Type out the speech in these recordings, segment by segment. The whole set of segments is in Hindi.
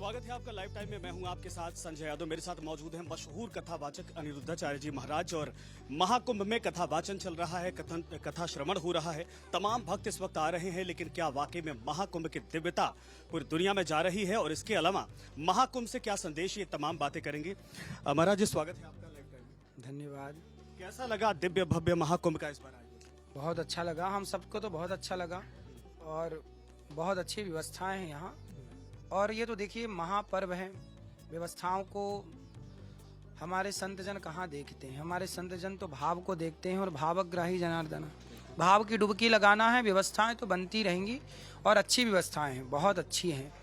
स्वागत है आपका लाइव टाइम में। मैं हूं आपके साथ संजय यादव। मेरे साथ मौजूद हैं मशहूर कथावाचक अनिरुद्धाचार्य जी महाराज। और महाकुंभ में कथावाचन चल रहा है, कथा श्रवण हो रहा है। तमाम भक्त इस वक्त आ रहे हैं, लेकिन क्या वाकई में महाकुंभ की दिव्यता पूरी दुनिया में जा रही है और इसके अलावा महाकुंभ से क्या संदेश, ये तमाम बातें करेंगे। महाराज जी, स्वागत है आपका लाइव टाइम में। धन्यवाद। कैसा लगा दिव्य भव्य महाकुंभ का इस बार आयोजन? बहुत अच्छा लगा, हम सबको तो बहुत अच्छा लगा और बहुत अच्छी व्यवस्थाएं हैं यहाँ। और ये तो देखिए महापर्व है, व्यवस्थाओं को हमारे संतजन कहाँ देखते हैं। हमारे संतजन तो भाव को देखते हैं और भावग्राही जनार्दन, भाव की डुबकी लगाना है। व्यवस्थाएं तो बनती रहेंगी और अच्छी व्यवस्थाएं हैं, बहुत अच्छी हैं,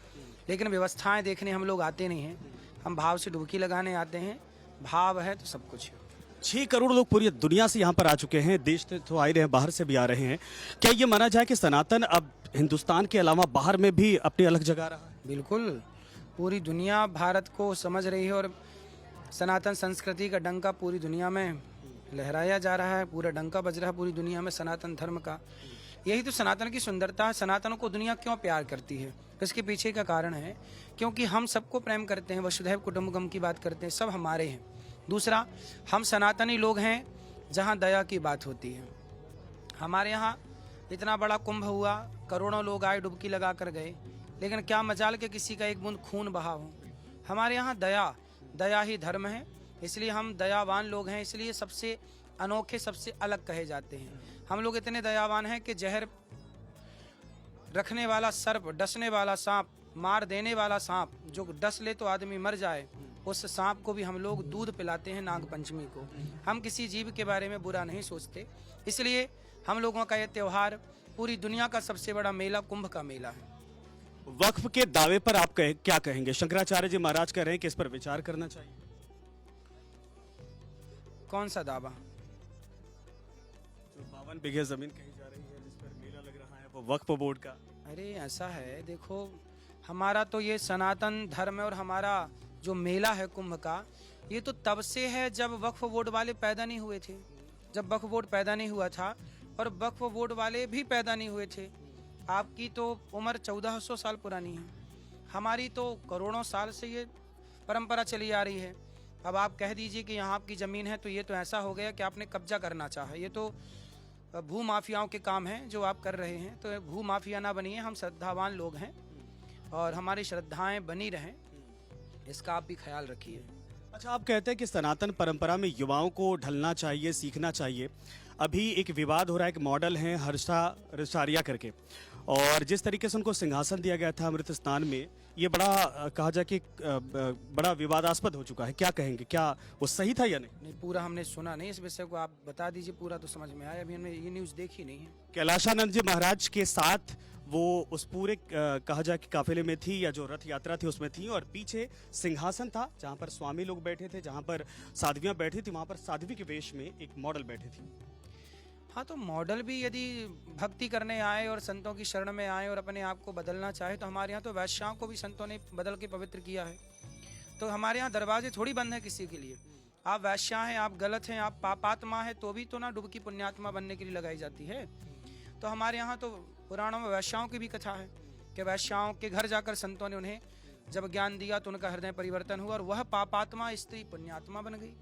लेकिन व्यवस्थाएं देखने हम लोग आते नहीं हैं, हम भाव से डुबकी लगाने आते हैं। भाव है तो सब कुछ है। 6 करोड़ लोग पूरी दुनिया से यहाँ पर आ चुके हैं, देश से तो आ ही रहे हैं, बाहर से भी आ रहे हैं। क्या ये माना जाए कि सनातन अब हिंदुस्तान के अलावा बाहर में भी अपनी अलग जगह रहा है? बिल्कुल, पूरी दुनिया भारत को समझ रही है और सनातन संस्कृति का डंका पूरी दुनिया में लहराया जा रहा है। पूरा डंका बज रहा है पूरी दुनिया में सनातन धर्म का। यही तो सनातन की सुंदरता है। सनातन को दुनिया क्यों प्यार करती है, इसके पीछे का कारण है क्योंकि हम सबको प्रेम करते हैं, वसुधैव कुटुंबकम की बात करते हैं, सब हमारे हैं। दूसरा, हम सनातनी लोग हैं जहाँ दया की बात होती है। हमारे यहाँ इतना बड़ा कुंभ हुआ, करोड़ों लोग आए, डुबकी लगा कर गए, लेकिन क्या मजाल के किसी का एक बूंद खून बहा हो। हमारे यहाँ दया ही धर्म है, इसलिए हम दयावान लोग हैं, इसलिए सबसे अनोखे, सबसे अलग कहे जाते हैं। हम लोग इतने दयावान हैं कि जहर रखने वाला सर्प, डसने वाला सांप, मार देने वाला सांप जो डस ले तो आदमी मर जाए, उस सांप को भी हम लोग दूध पिलाते हैं नाग पंचमी को। हम किसी जीव के बारे में बुरा नहीं सोचते, इसलिए हम लोगों का यह त्योहार पूरी दुनिया का सबसे बड़ा मेला कुंभ का मेला है। वक्फ के दावे पर आप क्या कहेंगे? शंकराचार्य जी महाराज कह रहे हैं कि इस पर विचार करना चाहिए। कौन सा दावा? जो 52 बीघे जमीन कही जा रही है, जिस पर मेला लग रहा है, वो वक्फ बोर्ड का। अरे ऐसा है, देखो हमारा तो ये सनातन धर्म है और हमारा जो मेला है कुंभ का, ये तो तब से है जब वक्फ बोर्ड वाले पैदा नहीं हुए थे। जब वक्फ बोर्ड पैदा नहीं हुआ था और वक्फ बोर्ड वाले भी पैदा नहीं हुए थे। आपकी तो उम्र 1400 साल पुरानी है, हमारी तो करोड़ों साल से ये परंपरा चली आ रही है। अब आप कह दीजिए कि यहाँ आपकी ज़मीन है, तो ये तो ऐसा हो गया कि आपने कब्जा करना चाहा। ये तो भू माफियाओं के काम हैं जो आप कर रहे हैं। तो भू माफिया ना बनिए, हम श्रद्धावान लोग हैं और हमारी श्रद्धाएं बनी रहें, इसका आप भी ख्याल रखिए। अच्छा, आप कहते हैं कि सनातन परंपरा में युवाओं को ढलना चाहिए, सीखना चाहिए। अभी एक विवाद हो रहा है, एक मॉडल है हर्षा रिसारिया करके, और जिस तरीके से उनको सिंहासन दिया गया था अमृत स्नान में, ये बड़ा कहा जाए कि बड़ा विवादास्पद हो चुका है। क्या कहेंगे, क्या वो सही था या नहीं? नहीं, पूरा हमने सुना नहीं इस विषय को, आप बता दीजिए, पूरा तो समझ में आया। अभी हमने ये न्यूज़ देखी नहीं है। कैलाशानंद जी महाराज के साथ वो उस पूरे कहा जाए कि काफिले में थी, या जो रथ यात्रा थी उसमें थी, और पीछे सिंहासन था जहां पर स्वामी लोग बैठे थे, जहां पर साध्वियां बैठी थी, वहां पर साध्वी के वेश में एक मॉडल बैठी थी। हाँ, तो मॉडल भी यदि भक्ति करने आए और संतों की शरण में आए और अपने आप को बदलना चाहे, तो हमारे यहाँ तो वैश्याओं को भी संतों ने बदल के पवित्र किया है। तो हमारे यहाँ दरवाजे थोड़ी बंद है किसी के लिए। आप वैश्या हैं, आप गलत हैं, आप पापात्मा हैं, तो भी तो ना डुबकी पुण्यात्मा बनने के लिए लगाई जाती है। तो हमारे यहाँ तो पुराणों में वैश्याओं की भी कथा है कि वैश्याओं के घर जाकर संतों ने उन्हें जब ज्ञान दिया तो उनका हृदय परिवर्तन हुआ और वह पापात्मा स्त्री पुण्यात्मा बन गई।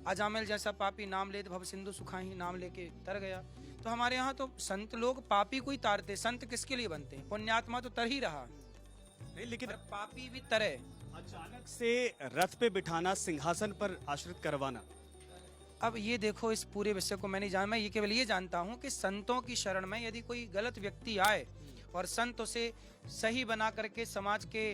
अजामिल जैसा पापी नाम ले भव सिंधु सुखाही, नाम लेके तर गया। तो हमारे यहाँ तो संत लोग पापी को ही तारते। संत किसके लिए बनते हैं? पुण्यात्मा तो तर ही रहा नहीं, लेकिन पापी भी तरे। अचानक से रथ पे बिठाना, सिंहासन पर आश्रित करवाना। अब ये देखो, इस पूरे विषय को मैं नहीं जान, मैं ये केवल ये जानता हूँ कि संतों की शरण में यदि कोई गलत व्यक्ति आए और संत उसे सही बना करके समाज के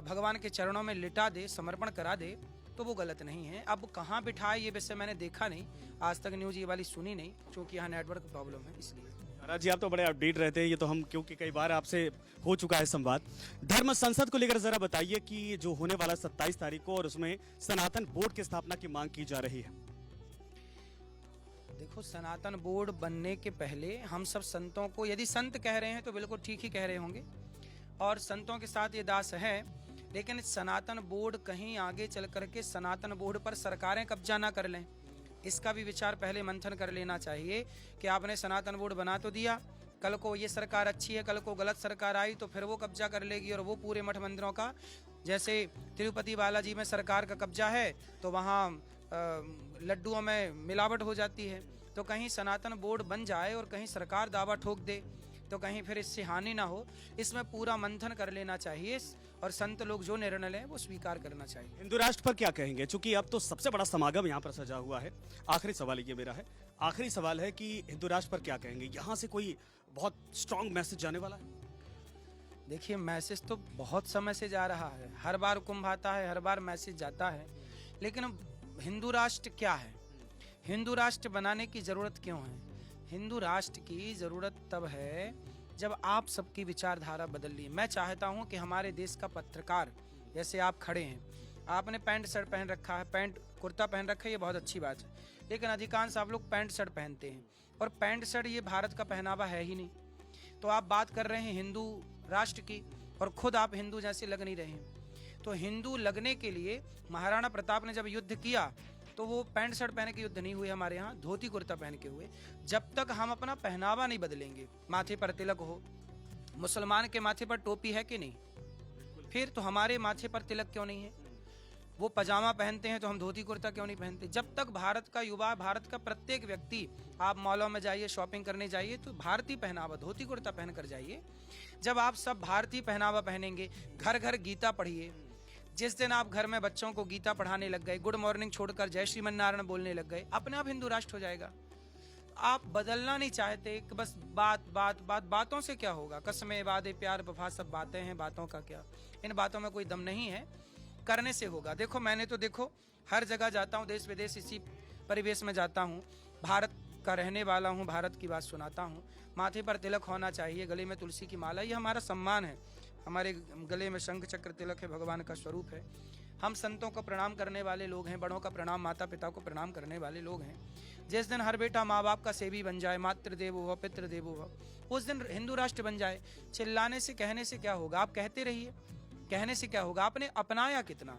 भगवान के चरणों में लिटा दे, समर्पण करा दे, तो वो गलत नहीं है। अब कहाँ बिठाए ये विषय मैंने देखा नहीं, आज तक न्यूज़ ये वाली सुनी नहीं, क्योंकि यहाँ नेटवर्क प्रॉब्लम है इसलिए। महाराज जी, आप तो बड़े अपडेट रहते हैं, ये तो हम, क्योंकि कई बार आपसे हो चुका है संवाद। धर्म संसद को लेकर जरा बताइए कि जो होने वाला 27 तारीख को, और उसमें सनातन बोर्ड की स्थापना की मांग की जा रही है। देखो, सनातन बोर्ड बनने के पहले हम सब संतों को, यदि संत कह रहे हैं तो बिल्कुल ठीक ही कह रहे होंगे और संतों के साथ ये दास है, लेकिन सनातन बोर्ड कहीं आगे चल करके सनातन बोर्ड पर सरकारें कब्जा ना कर लें, इसका भी विचार पहले मंथन कर लेना चाहिए कि आपने सनातन बोर्ड बना तो दिया, कल को ये सरकार अच्छी है, कल को गलत सरकार आई तो फिर वो कब्जा कर लेगी और वो पूरे मठ मंदिरों का जैसे तिरुपति बालाजी में सरकार का कब्जा है तो वहाँ लड्डुओं में मिलावट हो जाती है। तो कहीं सनातन बोर्ड बन जाए और कहीं सरकार दावा ठोक दे तो कहीं फिर इससे हानि ना हो, इसमें पूरा मंथन कर लेना चाहिए और संत लोग जो निर्णय लें वो स्वीकार करना चाहिए। हिंदू राष्ट्र पर क्या कहेंगे, चूंकि अब तो सबसे बड़ा समागम यहाँ पर सजा हुआ है। आखिरी सवाल ये मेरा है, आखिरी सवाल है कि हिंदू राष्ट्र पर क्या कहेंगे, यहाँ से कोई बहुत स्ट्रांग मैसेज जाने वाला है? देखिए, मैसेज तो बहुत समय से जा रहा है, हर बार कुंभ आता है, हर बार मैसेज जाता है, लेकिन अब हिंदू राष्ट्र क्या है, हिंदू राष्ट्र बनाने की ज़रूरत क्यों है? हिंदू राष्ट्र की ज़रूरत तब है जब आप सबकी विचारधारा बदल ली। मैं चाहता हूं कि हमारे देश का पत्रकार, जैसे आप खड़े हैं, आपने पैंट शर्ट पहन रखा है, पैंट कुर्ता पहन रखा है, ये बहुत अच्छी बात है, लेकिन अधिकांश आप लोग पैंट शर्ट पहनते हैं और पैंट शर्ट ये भारत का पहनावा है ही नहीं। तो आप बात कर रहे हैं हिंदू राष्ट्र की और खुद आप हिंदू जैसे लग नहीं रहे हैं। तो हिंदू लगने के लिए महाराणा प्रताप ने जब युद्ध किया तो वो पैंट शर्ट पहन के युद्ध नहीं हुए, हमारे यहाँ धोती कुर्ता पहन के हुए। जब तक हम अपना पहनावा नहीं बदलेंगे, माथे पर तिलक हो, मुसलमान के माथे पर टोपी है कि नहीं, फिर तो हमारे माथे पर तिलक क्यों नहीं है? वो पजामा पहनते हैं तो हम धोती कुर्ता क्यों नहीं पहनते? जब तक भारत का युवा, भारत का प्रत्येक व्यक्ति, आप मॉलों में जाइए, शॉपिंग करने जाइए तो भारतीय पहनावा, धोती कुर्ता पहन कर जाइए। जब आप सब भारतीय पहनावा पहनेंगे, घर घर गीता पढ़िए। जिस दिन आप घर में बच्चों को गीता पढ़ाने लग गए, गुड मॉर्निंग छोड़कर जय श्रीमन्नारायण बोलने लग गए, अपने आप हिंदू राष्ट्र हो जाएगा। आप बदलना नहीं चाहते कि बस बातों से क्या होगा? कसमें, वादे, प्यार, वफा सब बातें हैं, बातों का क्या? इन बातों में कोई दम नहीं है, करने से होगा। देखो, मैंने तो देखो हर जगह जाता हूँ, देश विदेश इसी परिवेश में जाता हूँ, भारत का रहने वाला हूँ, भारत की बात सुनाता हूँ। माथे पर तिलक होना चाहिए, गले में तुलसी की माला, ये हमारा सम्मान है। हमारे गले में शंख चक्र तिलक है, भगवान का स्वरूप है। हम संतों को प्रणाम करने वाले लोग हैं, बड़ों का प्रणाम, माता पिता को प्रणाम करने वाले लोग हैं। जिस दिन हर बेटा माँ बाप का सेवी बन जाए, मातृदेवो भव पितृदेवो भव, उस दिन हिंदू राष्ट्र बन जाए। चिल्लाने से, कहने से क्या होगा? आप कहते रहिए, कहने से क्या होगा? आपने अपनाया कितना,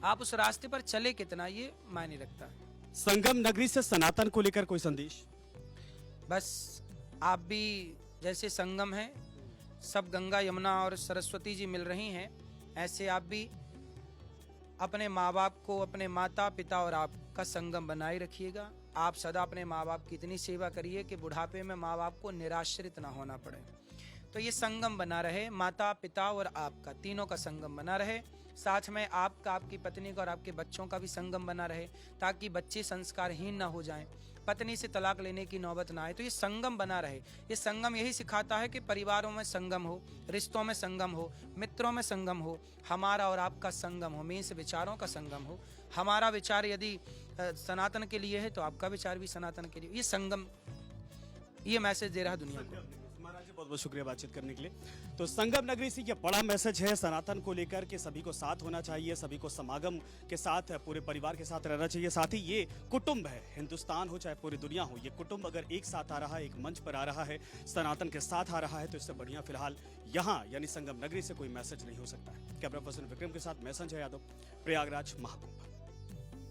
आप उस रास्ते पर चले कितना, ये मायने रखता है। संगम नगरी से सनातन को लेकर कोई संदेश? बस आप भी जैसे संगम है, सब गंगा यमुना और सरस्वती जी मिल रही हैं, ऐसे आप भी अपने माँ बाप को, अपने माता पिता और आपका संगम बनाए रखिएगा। आप सदा अपने माँ बाप की इतनी सेवा करिए कि बुढ़ापे में माँ बाप को निराश्रित ना होना पड़े। तो ये संगम बना रहे, माता पिता और आपका, तीनों का संगम बना रहे। साथ में आपका, आपकी पत्नी का और आपके बच्चों का भी संगम बना रहे, ताकि बच्चे संस्कारहीन ना हो जाएं, पत्नी से तलाक लेने की नौबत ना आए। तो ये संगम बना रहे। ये संगम यही सिखाता है कि परिवारों में संगम हो, रिश्तों में संगम हो, मित्रों में संगम हो, हमारा और आपका संगम हो, मीन्स विचारों का संगम हो। हमारा विचार यदि सनातन के लिए है तो आपका विचार भी सनातन के लिए। ये संगम, ये मैसेज दे रहा है दुनिया को। महाराज जी, बहुत बहुत शुक्रिया बातचीत करने के लिए। तो संगम नगरी से ये बड़ा मैसेज है सनातन को लेकर के, सभी को साथ होना चाहिए, सभी को समागम के साथ, पूरे परिवार के साथ रहना चाहिए। साथ ही ये कुटुंब है, हिंदुस्तान हो चाहे पूरी दुनिया हो, ये कुटुंब अगर एक साथ आ रहा है, एक मंच पर आ रहा है, सनातन के साथ आ रहा है, तो इससे बढ़िया फिलहाल यहाँ यानी संगम नगरी से कोई मैसेज नहीं हो सकता है। कैमरा पर्सन विक्रम के साथ मैं संजय यादव, प्रयागराज महाकुंभ।